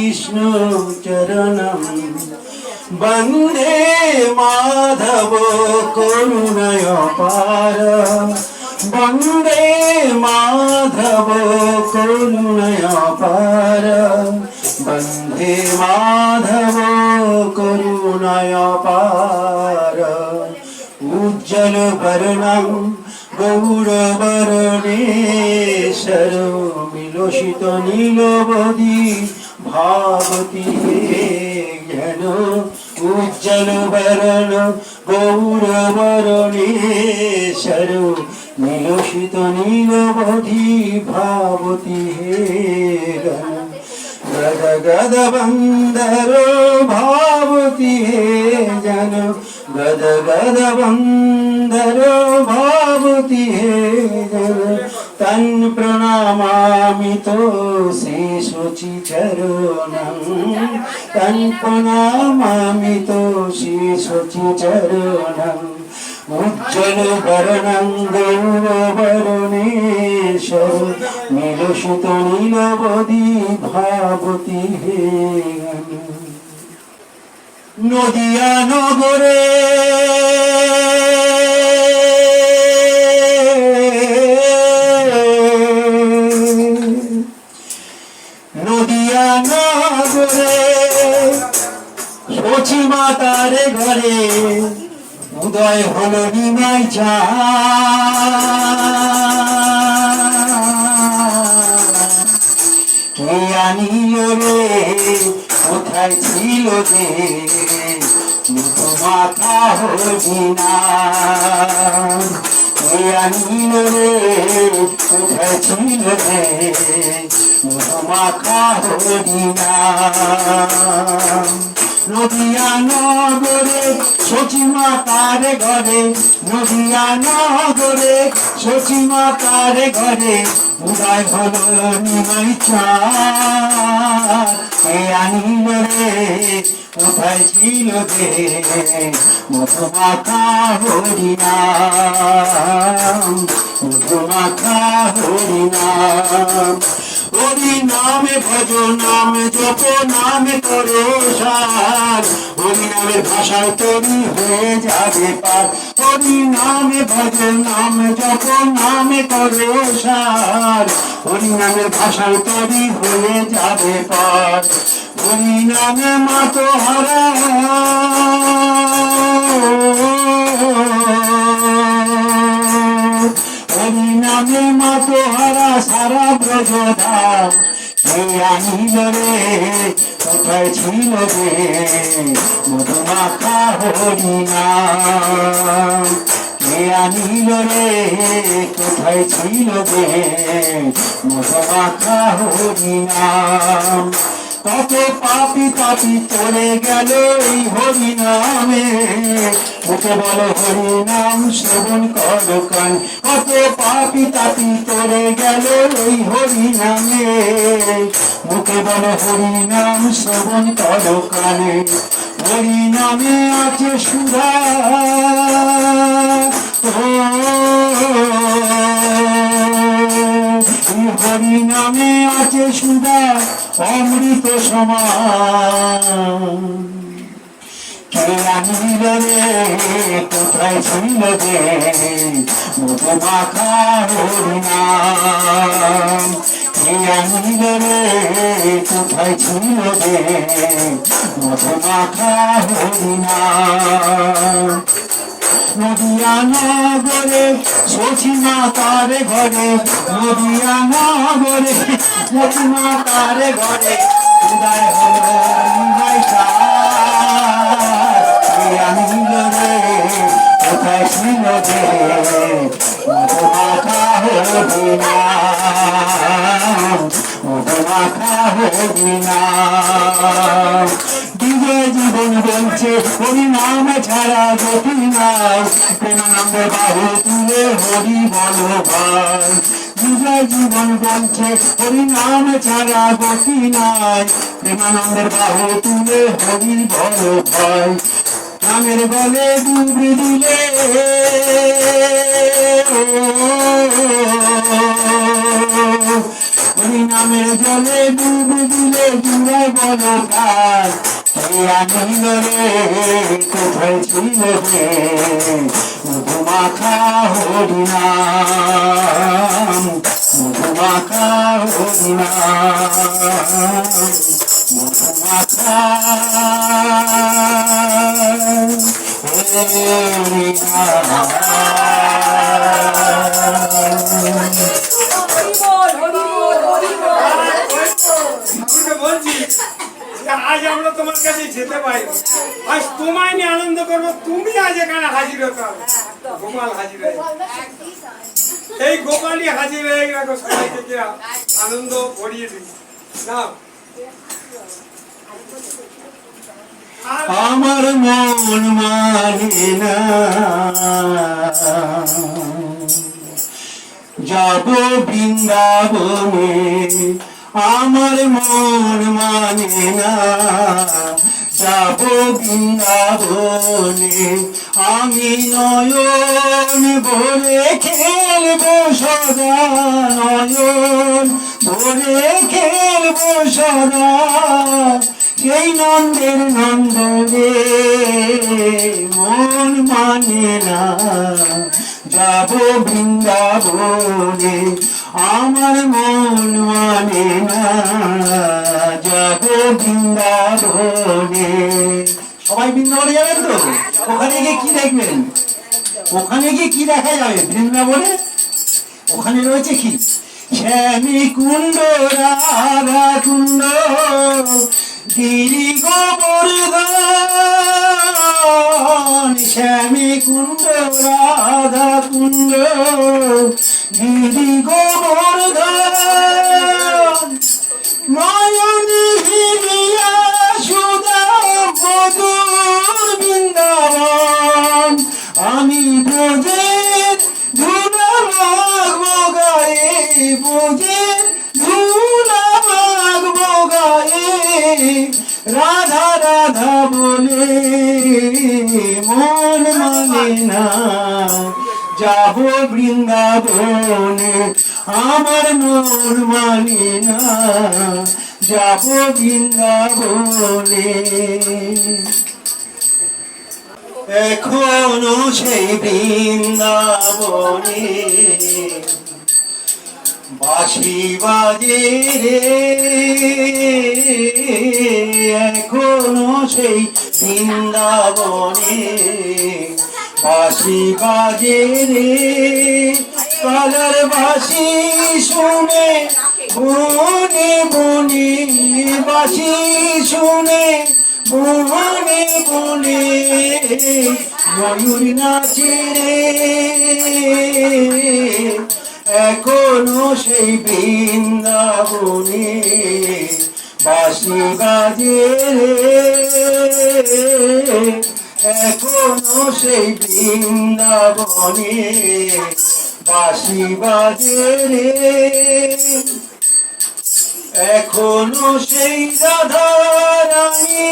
विष्णु चरणं वन्दे माधव करुणयापार वन्दे माधव करुणयापार वन्दे माधव करुणयापार उज्ज्वल वर्णं गौरवर्णेश्वर विलोषित नीलवदी भावती ज्ञान उज्ज्वल वर्ण गौरवर्णेश्वर विलोषित नीलवदी भावती गद गद बंदर भावती जन गद गद बंदर भावती जन तन प्रणामामि तो शेषोचि चरणं तन प्रणामामि तो शेषोचि चरणं उज्ज्वल वर्णं गौरवर्णेश्वर विलोषित नीलवदी भावती नदिया नगरे नदिया नगरे সচি মাতার ঘরে উদয় হলো নিমাই কে আনিল রে কোথায় ছিল যে মুখ মাথা হরিনা কে আনিল রে কোথায় ছিল যে মুখ মাথা হরিনা নদিয়া নগরে সচি মাতার ঘরে নদিয়া নগরে সচি মাতার ঘরে উদয় হলো নিমাই চাঁদ কে আনিল রে কোথায় ছিল যে মুখ মাথা হরিনাম মুখ মাথা হরিনাম হরি নামে ভজ নাম জপ নামে করো সার হরি নামের ভাষায় তৈরি হয়ে যাবে পার হরি নামে ভজ নাম জপ নামে করো সার হরি নামের ভাষায় তৈরি হয়ে যাবে পার হরি নামে মাতো হারা হরি নামে মাতো হারা সারা ব্রজধাম কে আনিল রে কোথায় ছিল রে মধুমাখা হরিনাম কে আনিল রে কোথায় ছিল রে মধুমাখা হরিনাম কত পাপি তাপি চলে গেল এই হরিনামে মুখে বলো হরিনাম শ্রবণ করো কান কত পাপি তাপি চলে গেল এই হরিনামে মুখে বলো হরিনাম শ্রবণ করো কানে হরিনামে আছে সুধা হরিনামে আছে সুধা অমৃত সমান কে আনিল রে কোথায় ছিল যে মধুমাখা হরিনাম কে আনিল রে কোথায় ছিল যে মধুমাখা হরিনাম নদিয়া নগরে সচি মাতার ঘরে নদিয়া নগরে সচি মাতার ঘরে উদয় হলো নিমাই চাঁদ কে আনিল রে কোথায় ছিল যে মধুমাখা হরিনাম মধুমাখা হরিনাম দিবে জীবন বলছে হরিনাম ছাড়া গতি নাই প্রেমানন্দে বাহু তুলে হরি বলো ভাই দিবে জীবন বলছে হরিনাম ছাড়া গতি নাই প্রেমানন্দের বাহু তুলে হরি বলো ভাই নামের বলে ডুবি দিলে হরি হরি নামের জলে ডুব দিলে জুড়াই বলো গান কে আনিল রে কোথায় ছিল রে মধুমাখা হরি নাম মধুমাখা হরি নাম মধুমাখা হরি নাম। আজ আমরা তোমার কাছে যেতে পারি, আজ তোমায় নিয়ে আনন্দ করবো, তুমি আজ এখানে হাজির হতে হবে। গোপাল হাজির হয়ে এই গোপালই হাজির হয়ে গেল, সবাই থেকে আনন্দ ভরিয়ে দিই না। আমার মন মানে না যাব বৃন্দাবনে, আমার মন মানে না যাব বৃন্দাবনে, আমি নয়ন ভরে খেলবো সদা, নয়ন ভরে খেলবো সদা সেই নন্দের নন্দনে, মন মানে না যাব বৃন্দাবনে, আমার মন মানে না যাব বৃন্দাবনে। সবাই বৃন্দাবনে যাবেন তো? ওখানে গিয়ে কি দেখবেন? ওখানে গিয়ে কি দেখা যাবে বৃন্দাবনে? ওখানে রয়েছে কি শ্যামী কুণ্ড রাধা কুণ্ড গিরি গোবর্ধন, শ্যামী কুণ্ড রাধা কুণ্ড গিরি গোবর্ধন, নয়ন হিলিয়া সুধা মধুর বৃন্দাবন, আমি ব্রজের ধুলা মাগবো গায়ে, ব্রজের ধুলা মাগবো গায়ে, রাধা রাধা বলে মন মানে না যাব বৃন্দাবনে, আমার মন মানে না যাব বৃন্দাবনে। এখনো সেই বৃন্দাবনে বাঁশি বাজে রে, এখনো সেই বৃন্দাবনে বাঁশি বাজে রে, কালার বাঁশি শুনে বনে বনে, বাঁশি শুনে বনে বনে ময়ূর নাচে রে, এখনো সেই বৃন্দাবনে বাঁশি বাজে রে, এখনো সেই বৃন্দাবনে বাঁশি বাজে রে, এখনো সেই রাধা রানী,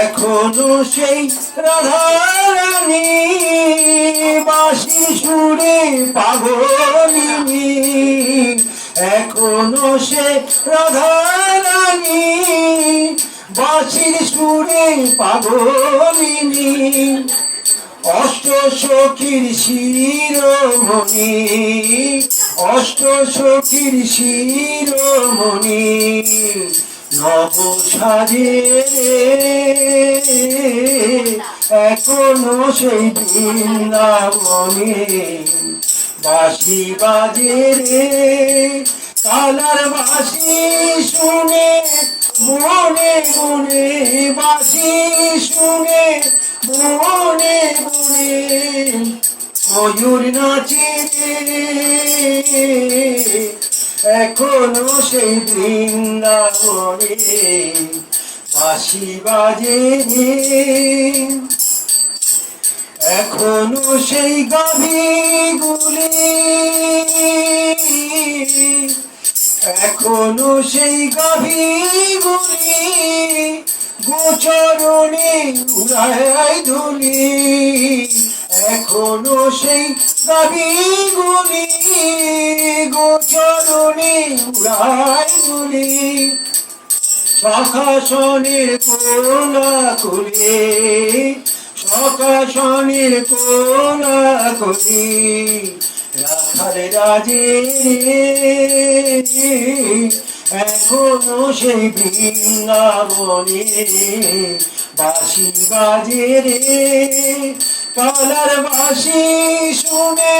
এখনো সেই রাধা রানী বাঁশি সুরে পাগলিনী, এখনো সে রাধা রানী বাঁশির সুরে পাগলিনী, অষ্ট সখীর শিরোমণি, অষ্ট সখীর শিরোমণি নব সাজে এখনো সেই বৃন্দাবনে বাঁশি বাজে রে, কালার বাঁশি শুনে মনে মনে, বাঁশি শুনে মনে মনে ময়ূর নাচে এখনো সেই বৃন্দাবনে বাঁশি বাজে রে, এখনো সেই গাভীগুলি, এখনো সেই গাভীগুলি গোচরণে উড়ায় ধুলি, এখনো সেই দাবিগুলি গোচরণে উড়াই গুলি সখাসনের কোলা কুলে সখাসনের কোলা কুলি রাখাল রাজে এখনো সেই বৃন্দাবনে বাঁশি বাজে রে কালার বাঁশি শুনে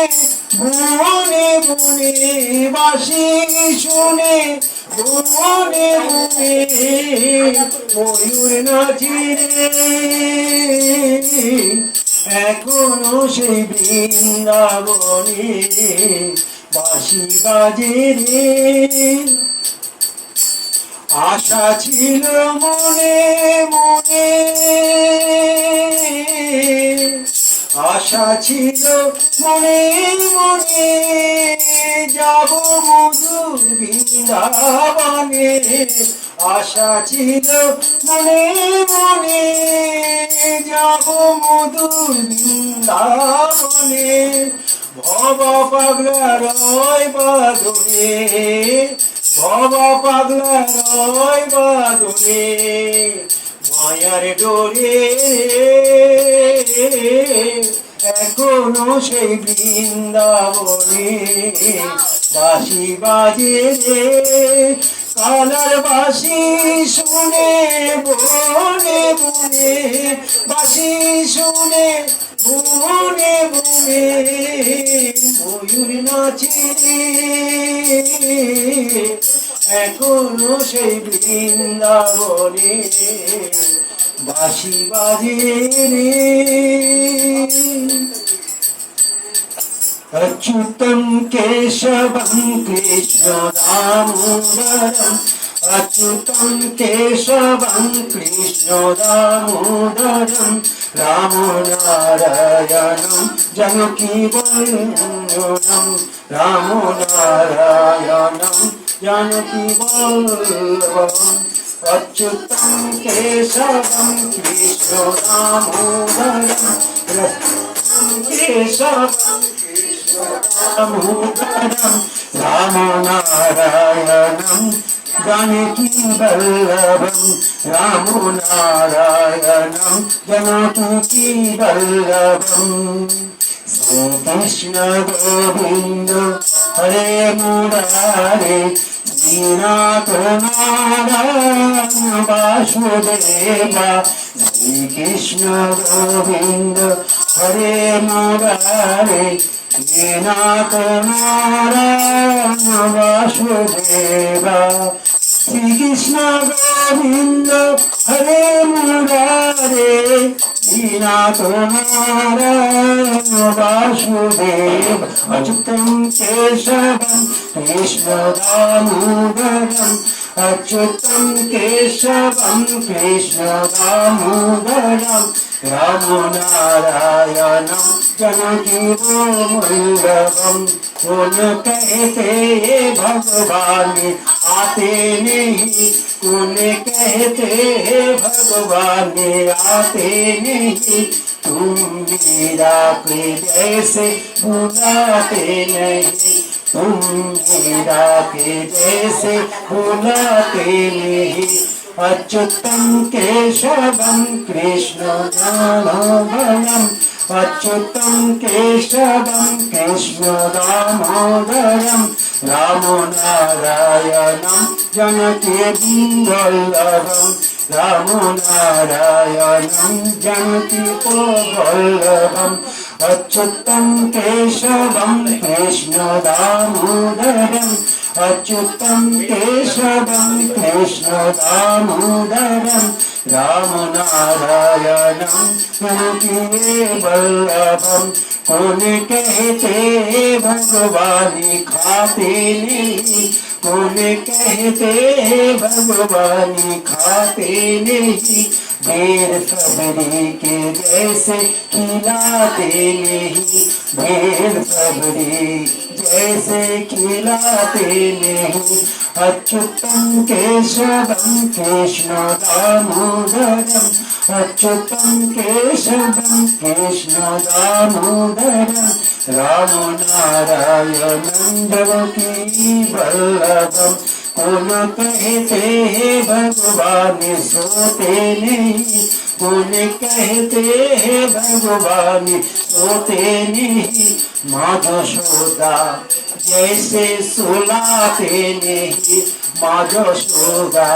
বনে বনে বাঁশি শুনে বনে বনে ময়ূর নাচে রে এখনো সেই বৃন্দাবনে বাঁশি বাজে রে আশা ছিল মনে মনে আশা ছিল মনে মনে যাব মধুর বৃন্দাবনে আশা ছিল মনে মনে যাব মধুর বৃন্দাবনে ভব পাগলা রয় বাদনে বাবা পাগলা রয় বাদনে মায়ার ডোরে এখনো সেই বৃন্দাবনে বাঁশি বাজে রে কালার বাঁশি শুনে বনে বনে বাঁশি শুনে বনে বনে ময়ূর নাচে এখনো সেই বৃন্দাবনে বাঁশি বাজে রে अच्युतं केशवं कृष्ण दामोदरम् अच्युतं केशवं कृष्ण दामोदरं रामो नारायणं जानकीवल्लभं रामो नारायणं जानकीवल्लभम् अच्युतं केशवं कृष्ण दामोदरं केशवं दामोदरं रामो नारायणं जानकीवल्लभं रामो नारायणं जानकीवल्लभं श्री कृष्ण गोविंद हरे मुरारे दीनाथ नारायण वासुदेवा श्री कृष्ण गोविंद हरे मुरारे दीनाथ नारायण वासुदेवा श्री कृष्ण गोविंद हरे मुरारे दीनाथ नारायण वासुदेव अच्युतं केशवं कृष्ण दामोदरं अच्युतं केशवं कृष्ण दामोदरं रामो नारायणं जानकीवल्लभं कौन कहते भगवान आते नहीं कौन कहते भगवान आते नहीं तुम मीरा के जैसे बुलाते नहीं तुम मीरा के जैसे बुलाते नहीं अच्युतं केशवं कृष्ण दामोदरं अच्युतं केशवं कृष्ण दामोदरं रामो नारायणं जानकीवल्लभं रामो नारायणं जानकीवल्लभं अच्युतं केशवं कृष्ण दामोदरं अच्युतं केशवं कृष्ण दामोदरं रामो नारायणं जानकीवल्लभं कौन कहते भगवान खाते नहीं कौन कहते भगवान खाते नहीं देर सबरी के जैसे खिलाते नहीं भेद सबरी जैसे खिलाते नहीं अच्युतम केशवम कृष्ण दामोदरम अच्युतम केशवम कृष्ण दामोदरम राम नारायणं देवकी वल्लभम कौन कहते हैं भगवान सोते नहीं कौन कहते हैं भगवान सोते नहीं माँ यशोदा जैसे सुलाते नहीं माँ यशोदा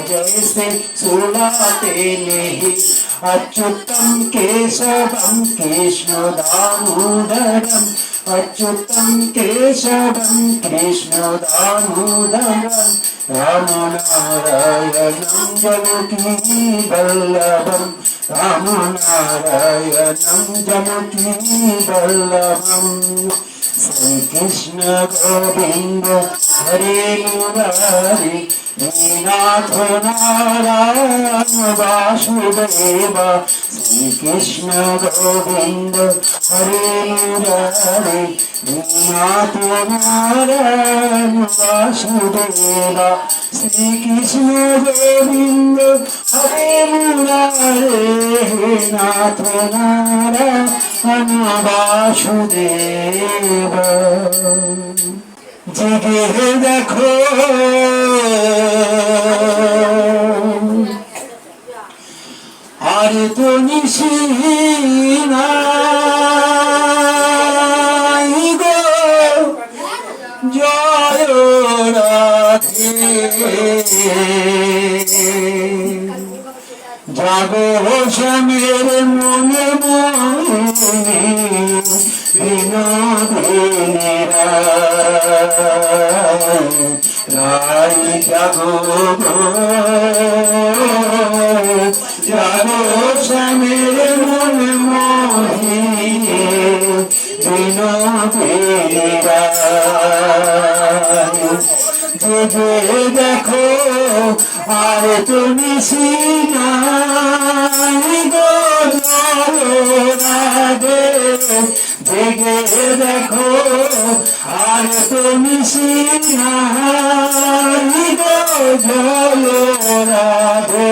जैसे सुलाते नहीं अच्युतम केशवम कृष्ण दामोदरम अच्युतम केशवम कृष्ण दामोदरम राम नारायणं जानकी वल्लभम राम नारायणं जानकी वल्लभम श्री कृष्ण गोविंद हरे मुरारी नाथ नारायण वासुदेव श्री कृष्ण गोविंद हरे मुरारी नाथ नारायण वासुदेव श्री कृष्ण गोविंद हरे मुरारी नाथ नारायण वासुदेव जगे देखो আর তো নিশি নাই গো জয় রাধে জাগো শ্যামের মনে মনে বিনোদিনী রায় জাগো জাগো শ্যামের মনে মনে বিনোদিনী যে দেখো আর তুমি সিনাই গো রাধে জেগে দেখো আর তুমি সিনাই গো রাধে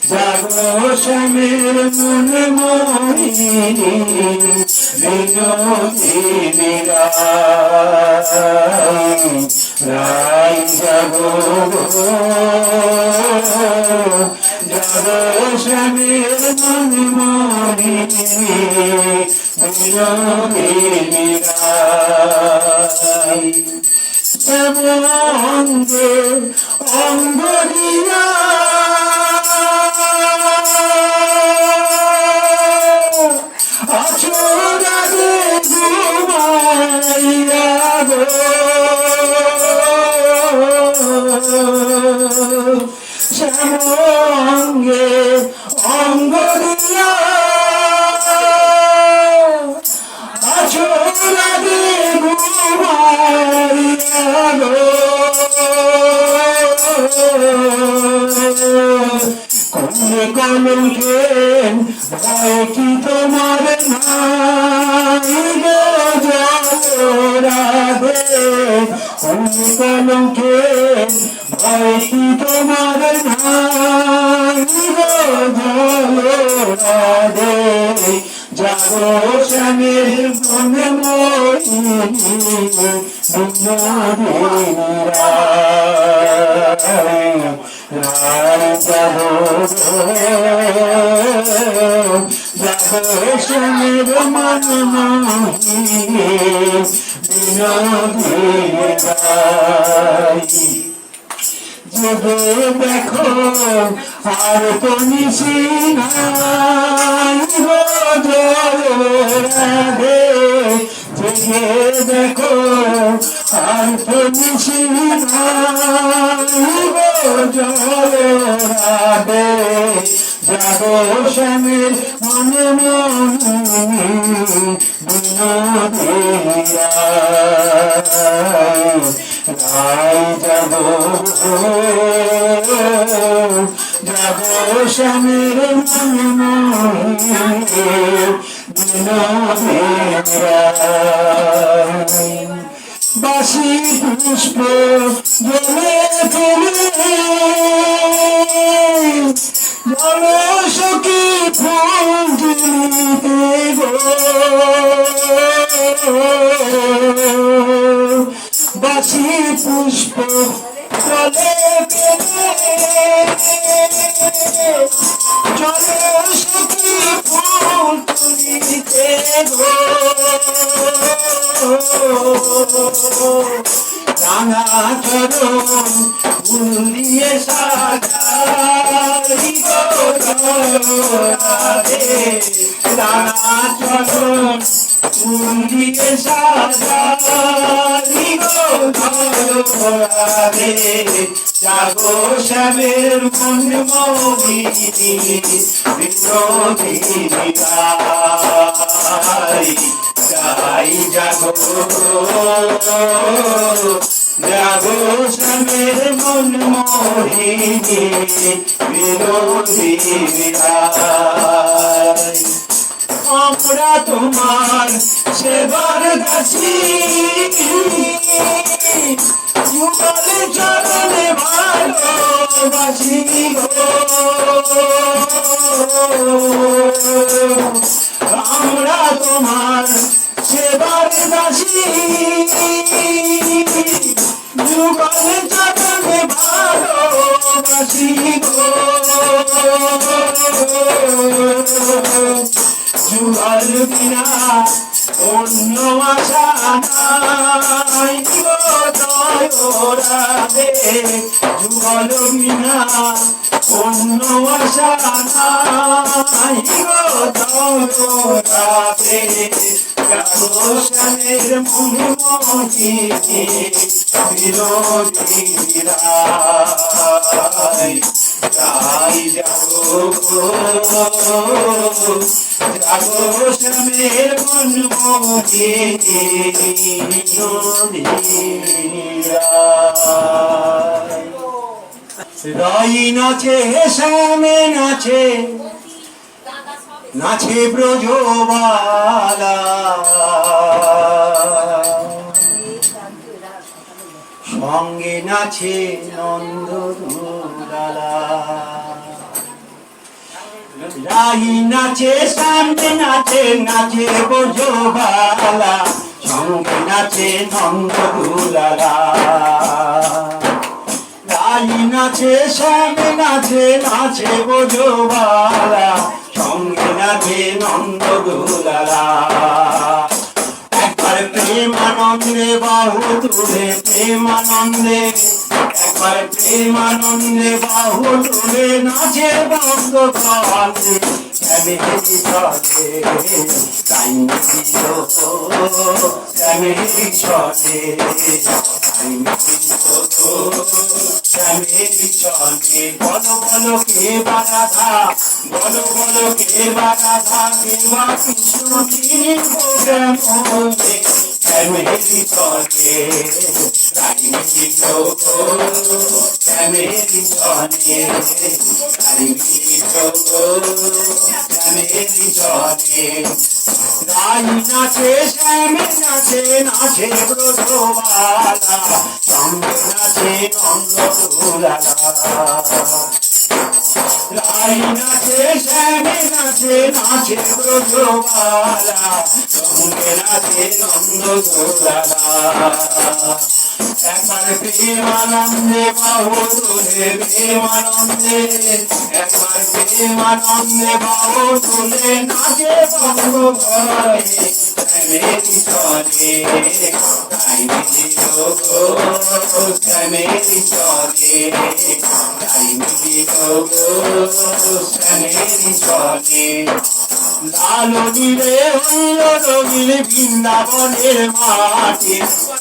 জাগো শ্যামের মনে মোহিনী বিনোদিনী রায় জাগো জাগো শ্যামের মনে মোহিনী বিনোদিনী শ্যামঙ্গে অঙ্গ দিয়া আছোরাগে ঘুমাইয়া গো শ্যামঙ্গে অঙ্গ দিয়া আছোরাগে ঘুমাইয়া গো কোনে কলঙ্কে ভয় কি তোমার নাই গো রাধে কোনে কলঙ্কে ভয় কি তোমার নাই গো রাধে জাগো শ্যামের মনে মোহিনী বিনোদিনী রায় জাগো জাগো শ্যামের মনে মোহিনী বিনোদিনী জগে দেখো আর তো নিশি নাই গো রাধে জগে দেখো আর তো নিশি নাই গো রাধে জাগো শ্যামের মনে মোহিনী বিনোদিনী রায় জাগো জাগো শ্যামের মনে মোহিনী বাসি পুষ্প জলে ফেলে জলসখী ফুল তুলিতে গো বাসি পুষ্প জলে ফেলে জলসখী ফুল তুলিতে গো রাঙা চরণ ফুল দিয়ে সাজাই গো রাধে রাঙা চরণ ফুল দিয়ে সাজাই গো রাধে জাগো শ্যামের মন মোহিনী বিনোদিনী গাই যাই জাগো জাগো শ্যামের মন মোহিনী বিনোদিনী গাই আমরা তোমার সেবার দাসী যুগল চরণে ভালোবাসি গো আমরা তোমার সেবার দাসী যুগল চরণে ভালোবাসি গো যুগল বিনা অন্য আশা নাই গো রাধে যুগল বিনা অন্য আশা নাই গো রাধে জাগো শ্যামের মন মোহিনী বিনোদিনী রাই যাই জাগো জাগো শ্যামের মন মোহিনী বিনোদিনী রাই নাচে শ্যামে নাচে নাচে ব্রজবালা সঙ্গে নাচে নন্দ দুলালা রাই নাচে সামনে নাচে নাচে ব্রজবালা সঙ্গে নাচে নন্দ দুলালা রাই নাচে শ্যামে নাচে নাচে ব্রজবালা সঙ্গে নাচে নন্দ দুলালা একবার প্রেমানন্দে বাহু তুলে প্রেমানন্দে একবার প্রেমানন্দে বাহু তুলে নাচে বন্ধ কালে শ্যামেরি চলে তাই শ্যামেরি চলে শ্যামেরি চলে বলো বলো কে বারাধা বলো বলো কে বারাধা কে বা কৃষ্ণ তিনি মনে শ্যামেরি চলে তাই শ্যামেরি চলে শ্যামেরি চলে রাই নাচে শ্যামে নাচে নাচে ব্রজবালা সঙ্গে নাচে নন্দ দুলালা রাই নাচে শ্যামে নাচে নাচে ব্রজবালা সঙ্গে নাচে নন্দ দুলালা একবার প্রেমানন্দে বাহু তুলে প্রেমানন্দে একবার প্রেমানন্দে বাহু তুলে নাচে বঙ্গ ভয়ে শ্যামেরি চলে তাই শ্যামেরি চলে তাই শ্যামেরি চলে লালনীরে হইল রঙিন বৃন্দাবনের মাটি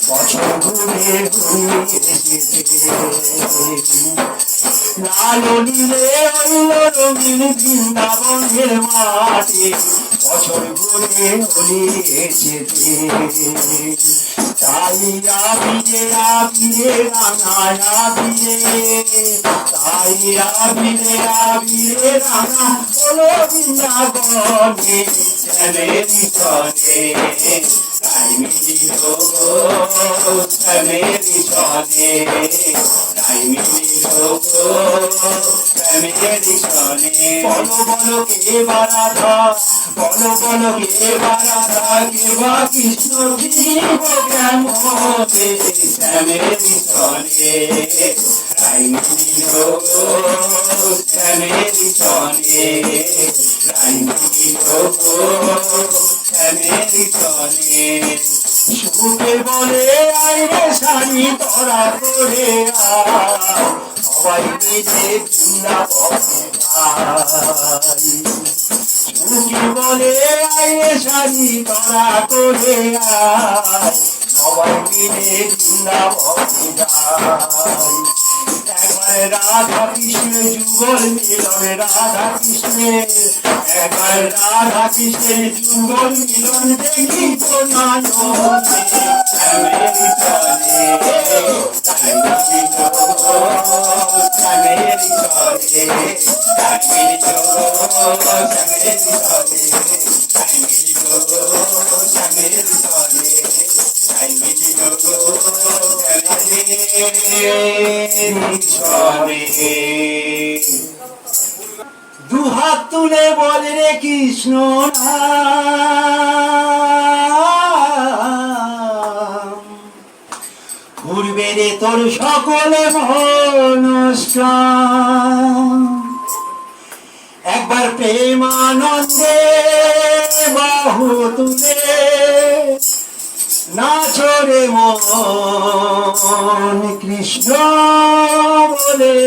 বছর ঘুরে ঘুরে এসেছে লালনীরে হইল রঙিন বৃন্দাবনের মাটি বছর ঘুরে ঘুরে এসেছে তাই আবিরে আবিরে রাঙা আবিরে, তাই আবিরে আবিরে রাঙা হলো বৃন্দাবনে শ্যামেরই চলে, তাই মিলিল গো শ্যামেরই চলে, তাই মিলিল গো শ্যামেরই চলে। বলো বলো কে বারাধা, বলো বলো কে বারাধা, কে বা কৃষ্ণ জীব কেমনে শ্যামেরই চলে, তাই মিলিল গো শ্যামেরই চলে, তাই মিলিল গো শ্যামেরই চলে। সুখে বলে আইরে শাড়ি তোরা করে সবাই মিলে বৃন্দাবনে যাই। সুখে বলে আইরে শাড়ি তোরা করে সবাই মিলে বৃন্দাবনে যাই। একবার রাধা কৃষ্ণের যুগল মিলন, রাধা কৃষ্ণের, একবার রাধা কৃষ্ণের যুগল মিলন দেখি তো নয়নে শ্যামেরই চলে, তাই মিলিল গো শ্যামেরই চলে, তাই মিলিল গো শ্যামেরই চলে, তাই মিলিল গো শ্যামেরই চলে, তাই মিলিল গো শ্যামেরই চলে। দুহাত তুলে বলে রে কৃষ্ণ নাম, ঘুরবে রে তোর সকল মনস্কাম। একবার প্রেমানন্দে বাহু তুলে নাচরে মন কৃষ্ণ বলে,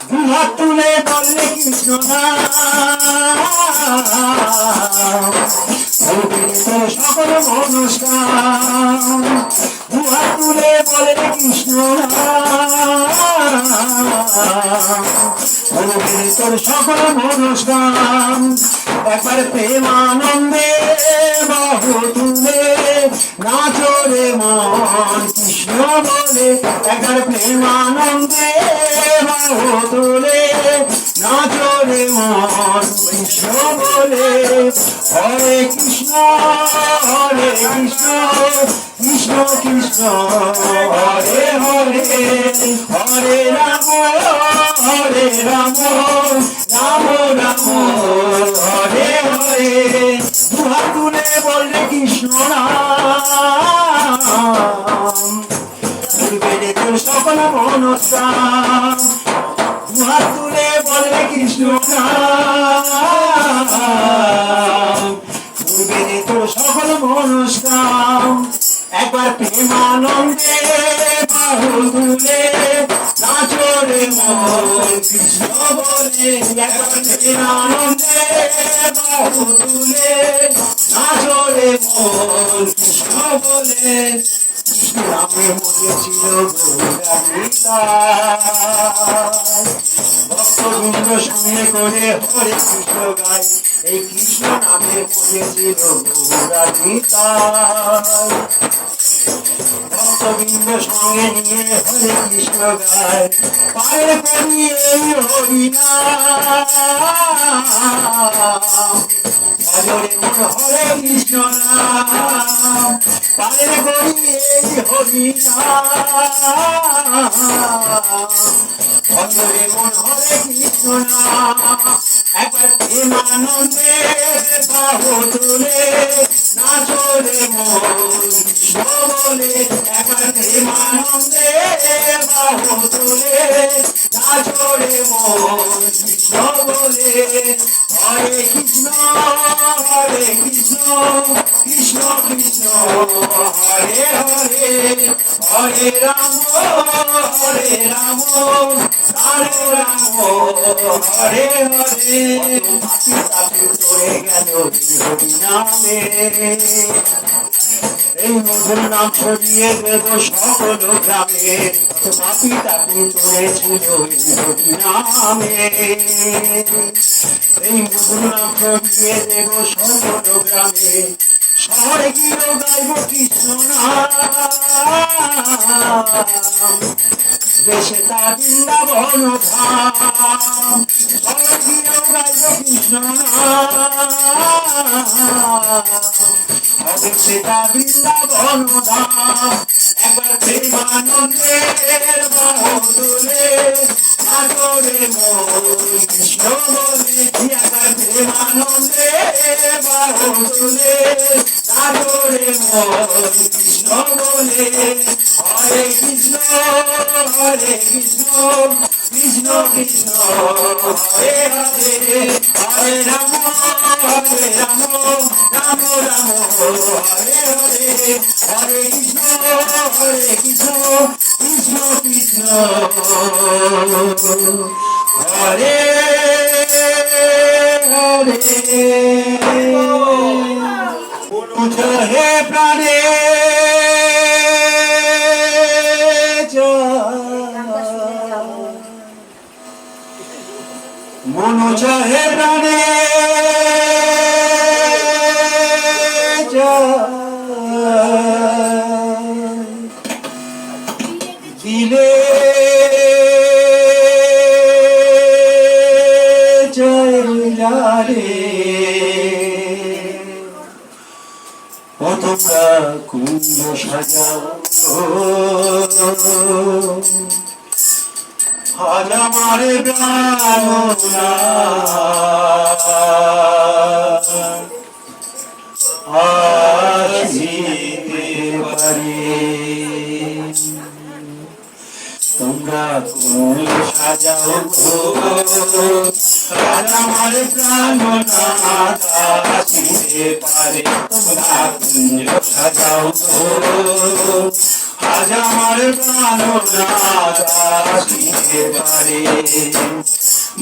দুহাত তুলে বললে কৃষ্ণ নাম, তোর সকল মনস্কাম। দুহাত তুলে বলে কৃষ্ণ নাম, তোর সকল মনস্কাম। একবার প্রেমানন্দে বাহু তুলে নাচরে মন কৃষ্ণ বলে, একবার প্রেমানন্দে বাহু তুলে নাচরে মন কৃষ্ণ বলে। হরে কৃষ্ণ হরে কৃষ্ণ, কৃষ্ণ কৃষ্ণ হরে হরে, হরে রাম হরে রাম, রাম রাম হরে হরে। দুহাত তুলে বললে কৃষ্ণ নাম, ঘুরবে রে তোর সকল মনস্কাম। দুহাত তুলে বললে কৃষ্ণ নাম, ঘুরবে রে তোর সকল মনস্কাম। একবার প্রেমানন্দে বাহু তুলে নাচরে মন কৃষ্ণ বলে, একবার প্রেমানন্দে বাহু তুলে নাচরে মন কৃষ্ণ বলে। কৃষ্ণ নামে মজেছিল ভক্তবৃন্দ সঙ্গে করে হরে কৃষ্ণ গায়, এই কৃষ্ণ নামে মজেছিল গৌরাধিতায়। ভক্তবৃন্দ সঙ্গে নিয়ে হরে কৃষ্ণ গায়, পায়ে করি এই হরিনাম, ভজরে মন হরে কৃষ্ণ নাম, পায়ে করি এই হরিনাম, ভজরে মন হরে কৃষ্ণ নাম। একবার প্রেমানন্দে বাহু তুলে নাচরে মন কৃষ্ণ বলে, একবার প্রেমানন্দে বাহু তুলে নাচরে মন কৃষ্ণ বলে। হরে কৃষ্ণ কৃষ্ণ কৃষ্ণ হরে হরে, হরে রাম রাম রাম হরে হরে। চলে গেল নামে, এই মধুর নাম ছড়িয়ে দেব সকল গ্রামে, পাপি তাপি চলেছিল নামে। এই মধুর নাম ছড়িয়ে দেব সকল গ্রামে, শহরে গিয়েও গাইব কৃষ্ণ নাম, দেশে তা বৃন্দাবন ধাম। শহরে গিয়েও গাইব কৃষ্ণ নাম, হবে সেটা বৃন্দাবন ধাম। একবার প্রেমানন্দের বাহুদুলে নাচরে মন কৃষ্ণ বলে, একবার প্রেমানন্দের বাহুদুলে নাচরে মন কৃষ্ণ বলে। হরে কৃষ্ণ কৃষ্ণ কৃষ্ণ হরে হরে, হরে রাম রাম রাম হরে হরে, হরে কৃষ্ণ কৃষ্ণ কৃষ্ণ হরে হরে। বুঝো হে প্রাণে মন চাহে প্রাণে দিলে রে ও তোমরা কুঞ্জ সাজাও আজ আমার প্রাণ আসিতে পারে। তোমরা কুঞ্জ সাজাও আজ আমার প্রাণ আসিতে পারে। তোমরা কুঞ্জ সাজাও আজ আমার প্রাণ আসিতে পারে।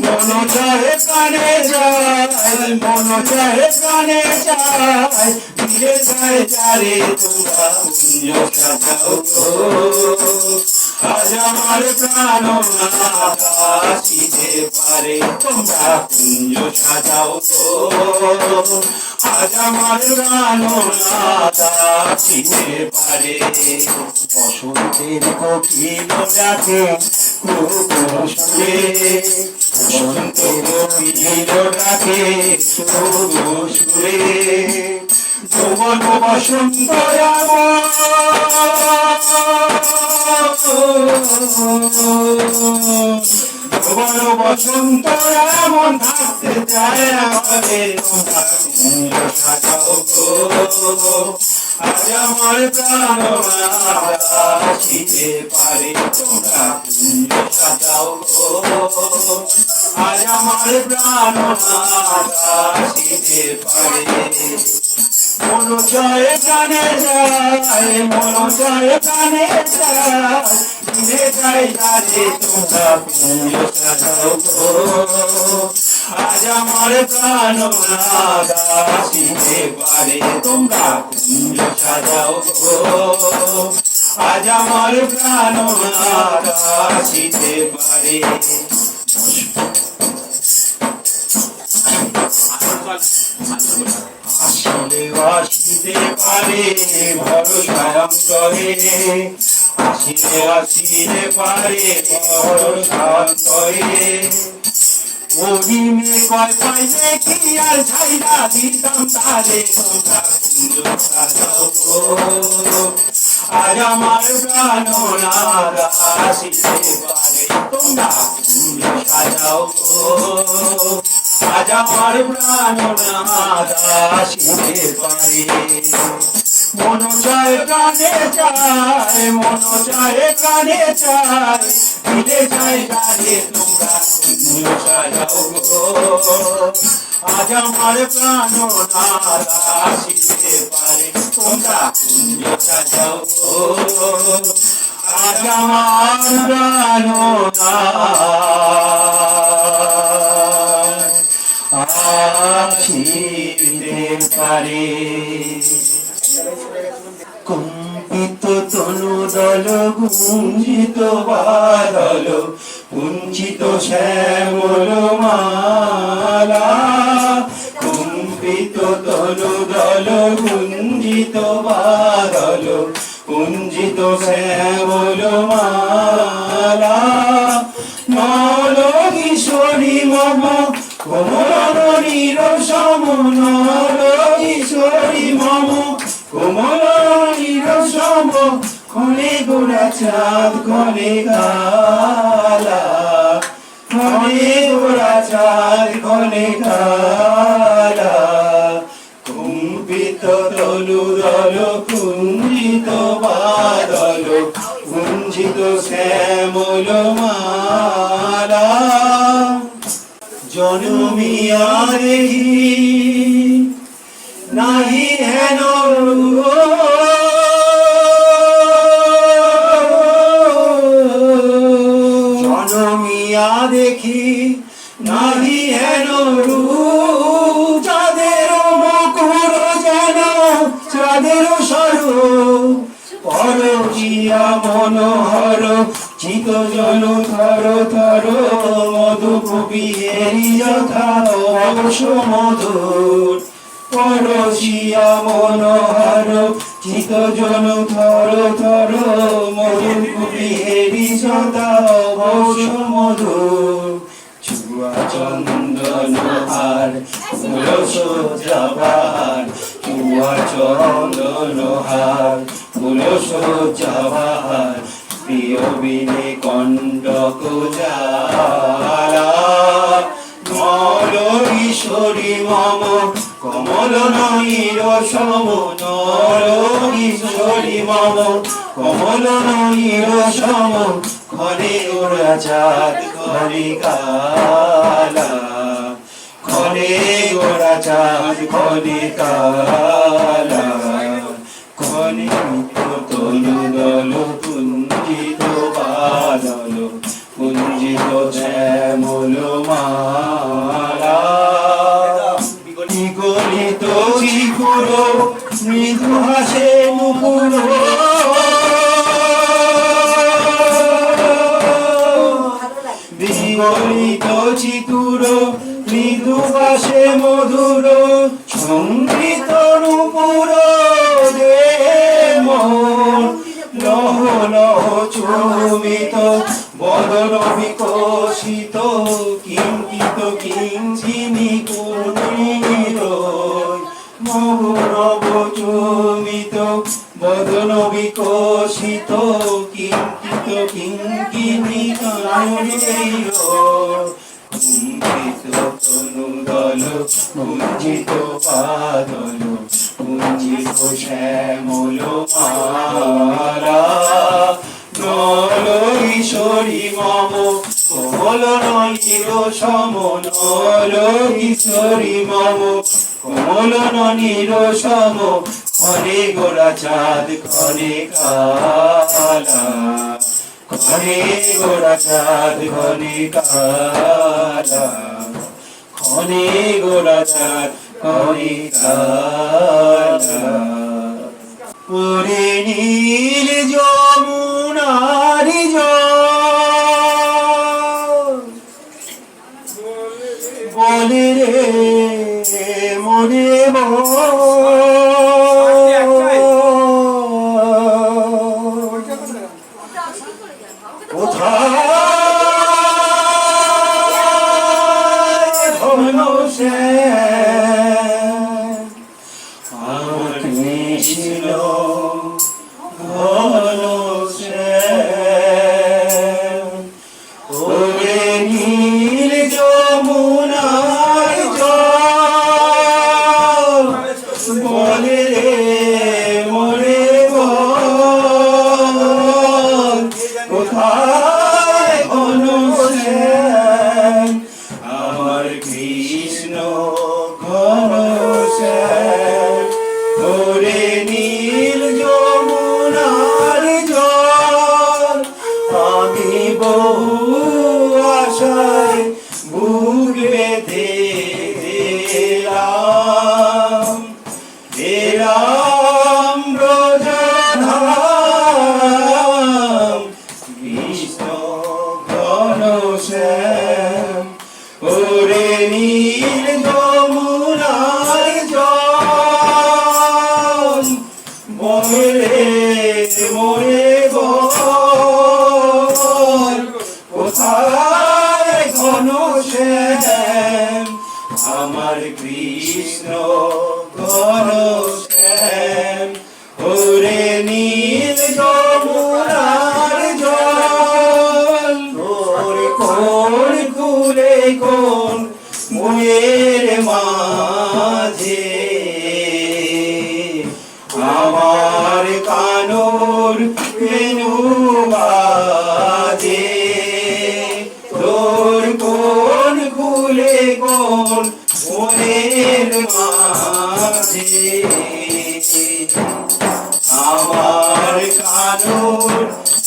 মন চাহে প্রাণে যায়, মন চাহে প্রাণে যায়, দিলে যায় যারে তোমরা কুঞ্জ সাজাও আজ আমার প্রাণ আসিতে পারে। তোমরা কুঞ্জ সাজাও আজ আমার প্রাণ আসিতে পারে। বসন্তের কোকিল ডাকে কুসুমে, বসন্তের কোকিল ডাকে সুরে, যৌবন বসন্ত যৌবন বসন্ত এমন থাকতে চায় আমাদের। তোমরা কুঞ্জ সাজাও আজ আমার প্রাণ আসিতে পারে। তোমরা কুঞ্জ সাজাও আজ আমার প্রাণ আসিতে পারে। মন চায় প্রাণে যায়, মন চায় প্রাণে যায়, দিলে যায় যারে তোমরা কুঞ্জ সাজাও আজ আমার প্রাণ আসিতে পারে। তোমরা কুঞ্জ সাজাও আজ আমার প্রাণ আসিতে পারে। আসলে আসিতে পারে ভরসা অন্তরে, আসিলে আসিতে পারে ভরসা অন্তরে। মহিমে কয় পাইলে কি আর ছাইরা দিতাম তারে। তোমরা কুঞ্জ সাজাও আজ আমার প্রাণ আসিতে পারে। তোমরা কুঞ্জ সাজাও আজ আমার প্রাণ আসিতে পারে। মন চায় প্রাণে চায়, মন চায় প্রাণে চায়, দিলে চায় যারে তোমরা কুঞ্জ সাজাও আজ আমার প্রাণ আসিতে পারে। তোমরা কুঞ্জ সাজাও আজ আমার প্রাণ আসিতে পারে। কম্পিত তনু দল গুঞ্জিত বাদল, কুঞ্চিত শ্যামল মালা। কম্পিত তনু দল গুঞ্জিত কুঞ্জিত বাদল কুঞ্জিত শ্যামল মালা নল কিশোরী মম কোমল নিরসম নল কিশোরী মম কোমল নিরসম ক্ষণে গোড়া চাঁদ ক্ষণে কালা ক্ষণে গোড়া চাঁদ ক্ষণে কালা কুম্পিত তলু দল কুঞ্জিত বাদল কুঞ্জিত শ্যামল মালা জনমিয়া দেখি নাহি হেন জনমিয়া দেখি নাহি হেন রূপ চাঁদের মুকুর যেন চাঁদের স্বরূপ পরকিয়া মনোহর চিত জন থর থর মধু কবিয়েরি যথা অবশ মধুর পরশিয়া মনোহর চিত জন থর থর মধু কবিয়েরি যথা অবশ মধুর চুয়া চন্দন হার ফুল সজ্জাবার চুয়া চন্দন হার ফুল সজ্জাবার প্রিয় বিনে কণ্টক জ্বালা নল কিশোরী মম কমল নয়ির সম নল কিশোরী মম কমল নয়ির সম ক্ষণে গোড়া চাঁদ ক্ষণে কালা ক্ষণে গোড়া চাঁদ ক্ষণে কালা ক্ষণে তনু দল কুঞ্জিত বাদল কুঞ্জিত শ্যামল মালা বিগলিত চিকুর মৃদু হাসে মুকুর বিগলিত চিকুর মৃদু হাসে মধুর সংগীত নূপুর দে মোর লহ লহ চুমিত বদন বিকশিত কিঞ্চিত কিঞ্চিনি কুর্মির মহুরব চুমিত বদন বিকশিত কিঞ্চিত কিঙ্কিনি কানুরীর কুঞ্জিত তনু দল কুঞ্জিত বাদল কুঞ্জিত শ্যামল মালা নল কিশোরী মম কোমল নয়ির সম নল কিশোরী মম কোমল নয়ির সম ক্ষণে গোড়া চাঁদ ক্ষণে কালা ক্ষণে গোড়া চাঁদ ক্ষণে কালা ক্ষণে গোড়া চাঁদ ক্ষণে কালা ওরে নীল যমুনার জল বলে রে মনে কোথায় ধনসে আমার ছিল ধনসে ওরে নীল যমুনার জল বলে রে মরে বল কোথায় মোরে গো কোথায় ঘনশ্যাম আমার কৃষ্ণ ঘনশ্যাম ওরে নীল যমুনার জল তোর কোন কুলে কোন মনের মাঝে আমার কানুর বেনু বাজে তোর কোন কুলে কোন মনের মাঝে আমার কানুর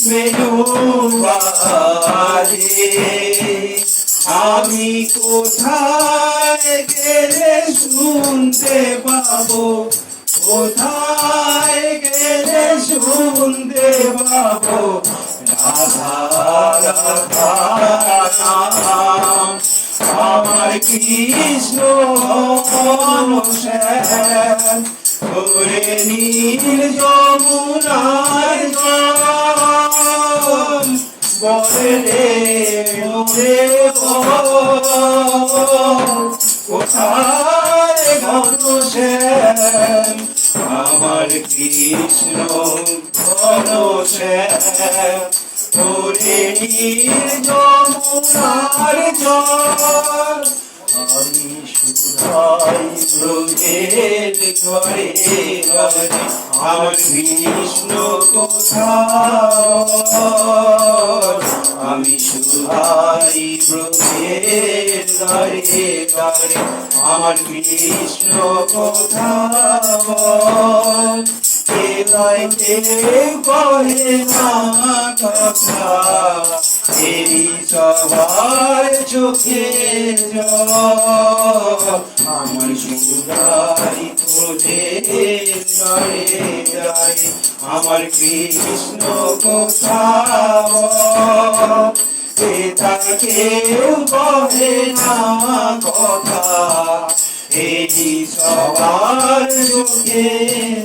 বেনু বাজে আমি কোথায় গেলে শুনতে পাবো কোথায় গেলে শুনতে পাবো রাধা রাধা নাম আমার কৃষ্ণ ঘনশ্যাম ওরে নীল যমুনার জল বলে রে মোরে কোথায় ঘনশ্যাম আমার কৃষ্ণ ঘনশ্যাম ওরে নীল যমুনার জল আমি সুধাই ব্রজের ঘরে ঘরে আমার কৃষ্ণ কোথায় আমি সুধাই ব্রজের ঘরে ঘরে আমার কৃষ্ণ কোথায় কেউ কহে না কথা এই সবার চোখে জল আমার সুধাই ব্রজের ঘরে ঘরে আমার কৃষ্ণ কোথায় কেউ কহে না কথা এই সবার চোখে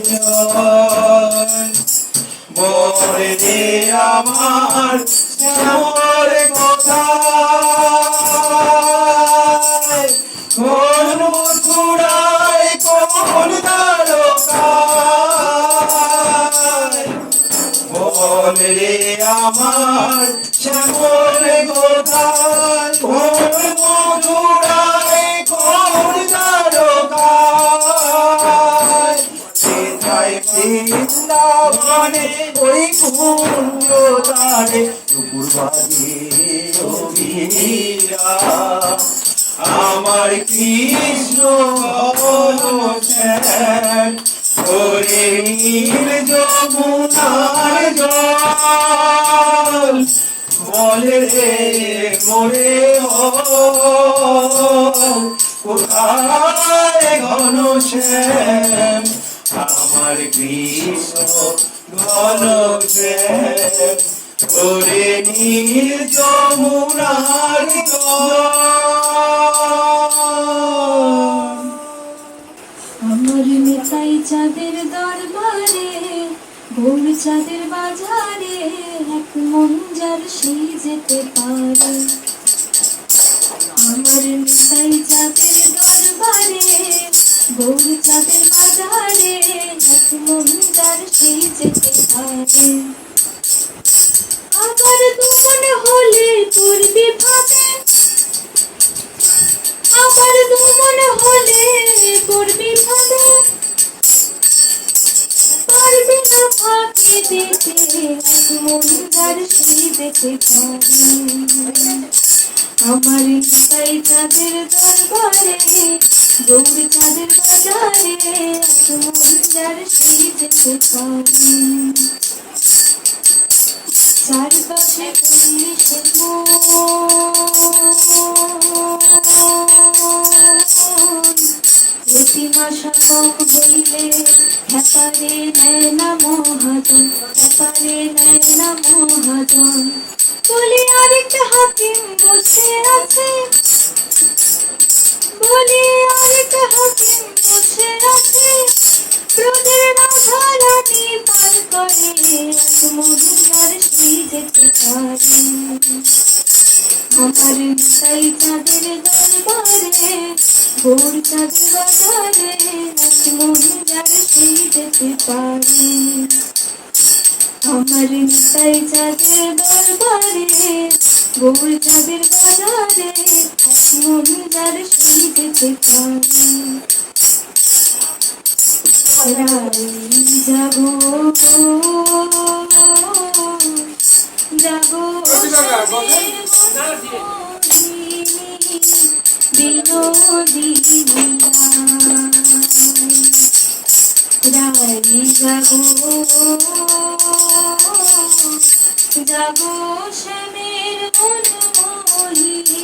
জল বলে দে আমার শ্যামর কথা কোন মথুরায় কোন দ্বারকায় বলে রে আমার শ্যামর কথা কোন মথুরায় কোন দ্বারকায় সেথায় বৃন্দাবনে ওই কুঞ্জ দ্বারে দুপুর বাজে অভিরা আমার কৃষ্ণ ঘনশ্যাম ওরে নীল যমুনার জল বলে রে মোরে কোথায় ঘনশ্যাম আমার কৃষ্ণ ঘনশ্যাম ওরে নীল যমুনার জল আমার নেতাই চাঁদের দরবারে গৌর চাঁদের বাজারে এক মন যার সেই যেতে পারে আমার নেতাই চাঁদের দরবারে গৌর চাঁদের বাজারে এক মন যার সেই যেতে পারে আবার দুমন হলে করবি ভাবে আবার দুমন হলে করবি ভাবে পারবি না ফাঁকি দিতে এক মন যার সেই যেতে পারে আমার নিতাই চাঁদের দরবারে গৌর চাঁদের বাজারে এক মন যার সেই যেতে পারে চারপাশে পুলিশে প্রতিমা সঙ্গ হইলে হ্যাপারে নেয় না মহাজন হ্যাপারে নেয় না মহাজন বলি আরেকটা হাকিম বসে আছে বলে আরেক হাকিম বসে আছে, ক্রোধের রাধা রানী পার করে, এক মহিলার সেই যেতে পারে। আমার নিতাই চাঁদের দরবারে, গৌর চাঁদের বাজারে, এক মহিলার সেই যেতে পারে। আমার নিতাই চাঁদের দরবারে, গৌর চাঁদের বাজারে, এক মহিলার সেই যেতে পারে। যাবো যাবো বিনোদিনী রাই, যাবো যাবো শ্যামের মনমোহিনী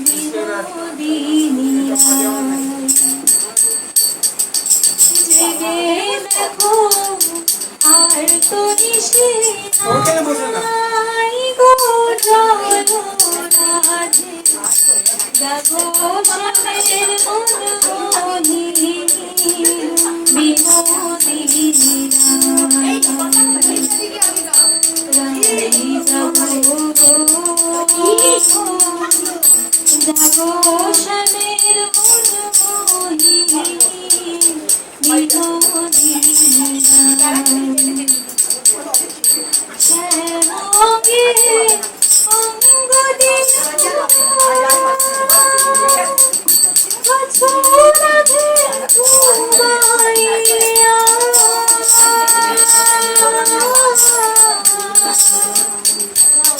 বিনোদিনী জেগে দেখো আর তো নিশে নাই গো জয়রাধে, যাবো শ্যামের মনমোহিনী বিনোদিনী রাই, যাবো যাবো শ্যামের মনমোহিনী বিনোদিনী রাই। শ্যামঙ্গে অঙ্গ দিন রাধে ঘুমাইয়া,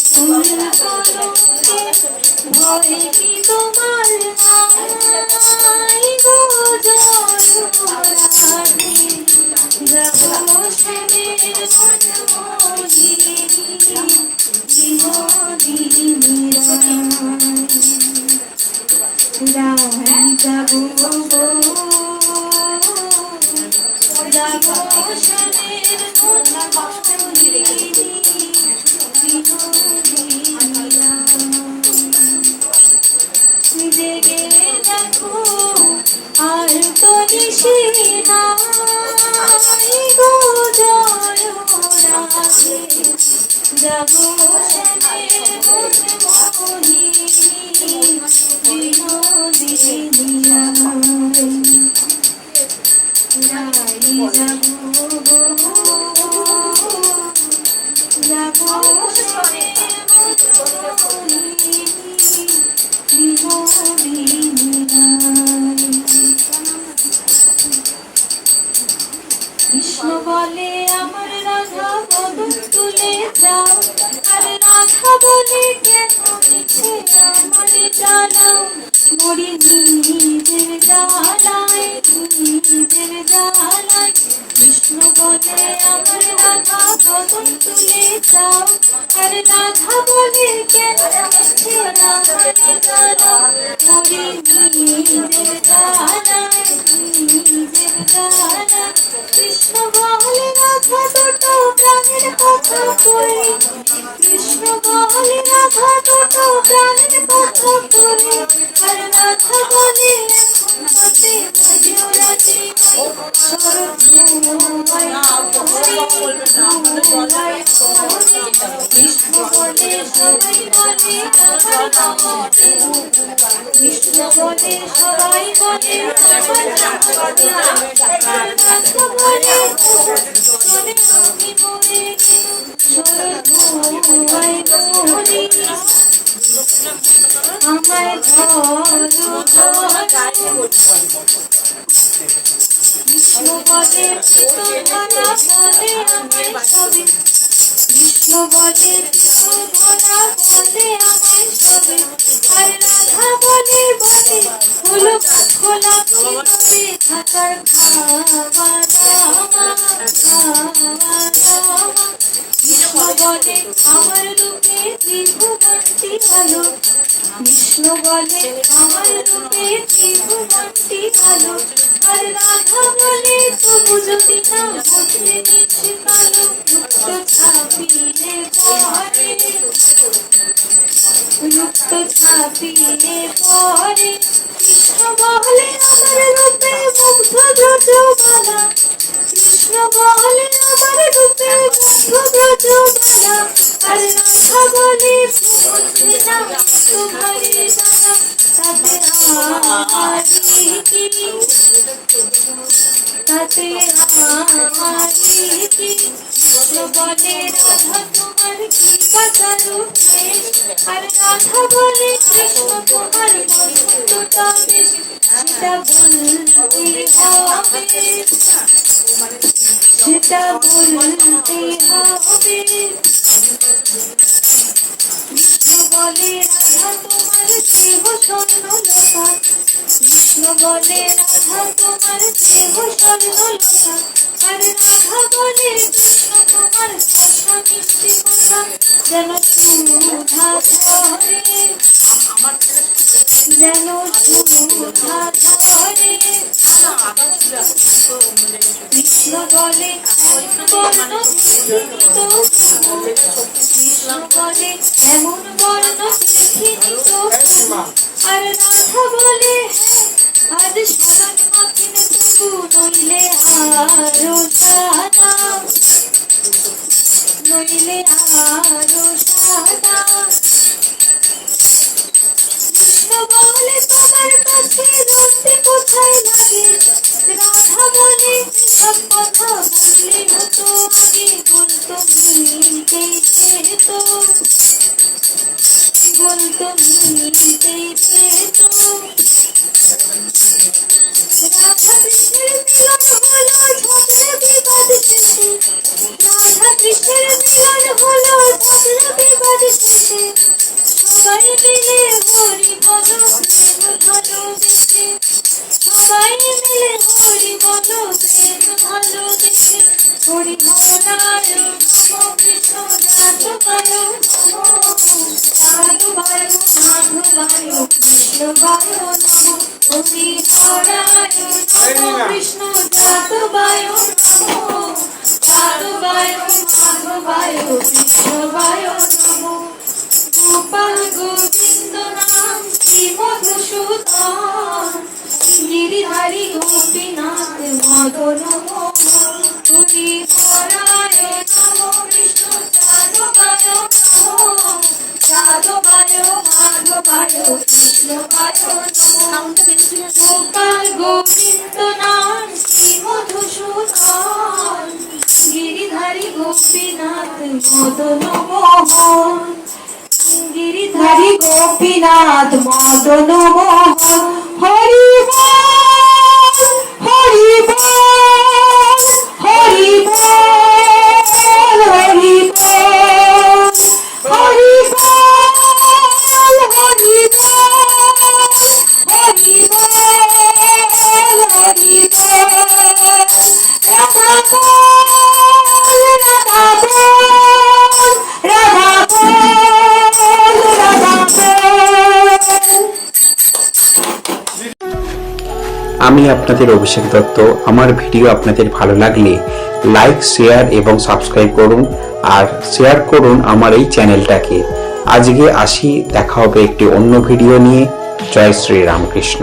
ফুল কলকে ভয় কি তোমার নাই গো জয়রাধে, যাবো শ্যামের মনমোহিনী বিনোদিনী রাই, রাই যাবো যাবো শ্যামের মনমোহিনী বিনোদিনী রাই। জেগে দেখো আর তো নিশি নাই গো জয়রাধে, যাবো শ্যামের মনমোহিনী বিনোদিনী রাই, রাই যাবো যাবো শ্যামের মনমোহিনী বিনোদিনী রাই। কৃষ্ণ বলে আমার রাধা বদন তুলে যাও, আর রাধা বলে কেন মিছে আমার জ্বালাও, মরি নিজের জ্বালায় নিজের জ্বালায়। কৃষ্ণ বলে আমার রাধা বদন তুলে যাও, আর রাধা বলে কেন মিছে আমার জ্বালাও, মরি নিজের জ্বালায় নিজের জ্বালায়। কৃষ্ণ বলে রাধা দুটো প্রাণের কথা কই, কৃষ্ণ বলে রাধা দুটো প্রাণের কথা কই, আর রাধা বলে এখন হতে রাজি শরৎ ঘুমাই ঘুমাই। কৃষ্ণ বলে সবাই বলে আমার নামে, কৃষ্ণ বলে সবাই বলে আমার নামে, আর রাধা বলে চলে আমি বলে শরৎ ঘুমাই ঘুমাই। আমায় ধরো ধরো, কৃষ্ণ বলে চিতধরা বলে আমায় সবে, কৃষ্ণ বলে চিতধরা বলে আমায় সবে, আর রাধা বলে বলে হলো খোলা ভিতরে থাকার খাওয়া দাওয়া খাওয়া দাওয়া। কৃষ্ণ বলে আমার রূপে ত্রিভুবনটি ভালো, কৃষ্ণ বলে আমার রূপে ত্রিভুবনটি ভালো, আর রাধা বলে তবু যদি না বুঝতে নিচ্ছে কালো মুক্ত ছাপিলে পরে। রূপ ছাপিয়ে পরে কৃষ্ণ বলে আমার রূপে মুগ্ধ ব্রজবালা কৃষ্ণ বলে আমার রূপে মুগ্ধ ব্রজবালা আর রাধা বলে ভুলছে না তোমারে জানা তাতে আমারি কি তাতে আমারি কি কৃষ্ণ বলে রাধা তোমার কি বাঁচালো বেশ আর রাধা বলে কৃষ্ণ তোমার বসন্তটা বেশ সেটা বলতে হবে সেটা বলতে হবে কৃষ্ণ বলে রাধা তোমার দেহ স্বর্ণলতা কৃষ্ণ বলে রাধা তোমার দেহ স্বর্ণলতা আর রাধা বলে কৃষ্ণ তোমার কথা মিষ্টি কথা যেন সুধা ধরে যেন সুধা ধরে কৃষ্ণ বলে বর্ণ কৃষ্ণ বলে এমন বর্ণ আর রাধা বলে হ্যাঁ আজ স্মরণ মাখিনে তবু নইলে আরো সাদা নইলে আরো সাদা কৃষ্ণ বলে তোমার কাছে রাখতে কোথায় লাগে রাধা বলে সব কথা বললে হতো আগে বলতো মিলতেই যেত বলতো মিলতেই যেত রাধা কৃষ্ণের মিলন হলো ঝগড়া বিবাদ শেষে রাধা কৃষ্ণের মিলন হলো ঝগড়া বিবাদ শেষে সবাই মিলে হরি বলো প্রেম ভালোবেসে সবাই মিলে হরি বলো প্রেম ভালোবেসে হরি হরনায় নমো কৃষ্ণ যাদবায় নমো যাদবায় মাধবায় কৃষ্ণবায় নমো হরি হরায় নমো কৃষ্ণ যাদবায় নমো যাদবায় মাধবায় কৃষ্ণবায় নমো গোপাল গোবিন্দ নাম শ্রী মধুসূদন গিরিধারী গোপীনাথ মদন মোহন হরি হরায় নমো কৃষ্ণ যাদবায় নমো যাদবায় মাধবায় কৃষ্ণবায় নমো গোপাল গোবিন্দ নাম শ্রী মধুসূদন গিরিধারী গোপীনাথ মদন মোহন গিরিধারী গোপীনাথ মদন মোহন হরি বল হরি বল হরি বল হরি বল হরি বল হরি বল হরি বল হরি বল রাধা বল রাধা বল রাধা আমি আপনাদের অভিষেক দত্ত। আমার ভিডিও আপনাদের ভালো লাগলে লাইক, শেয়ার এবং সাবস্ক্রাইব করুন আর শেয়ার করুন আমার এই চ্যানেলটাকে। আজকে আসি, দেখা হবে একটি অন্য ভিডিও নিয়ে। জয় শ্রী রামকৃষ্ণ।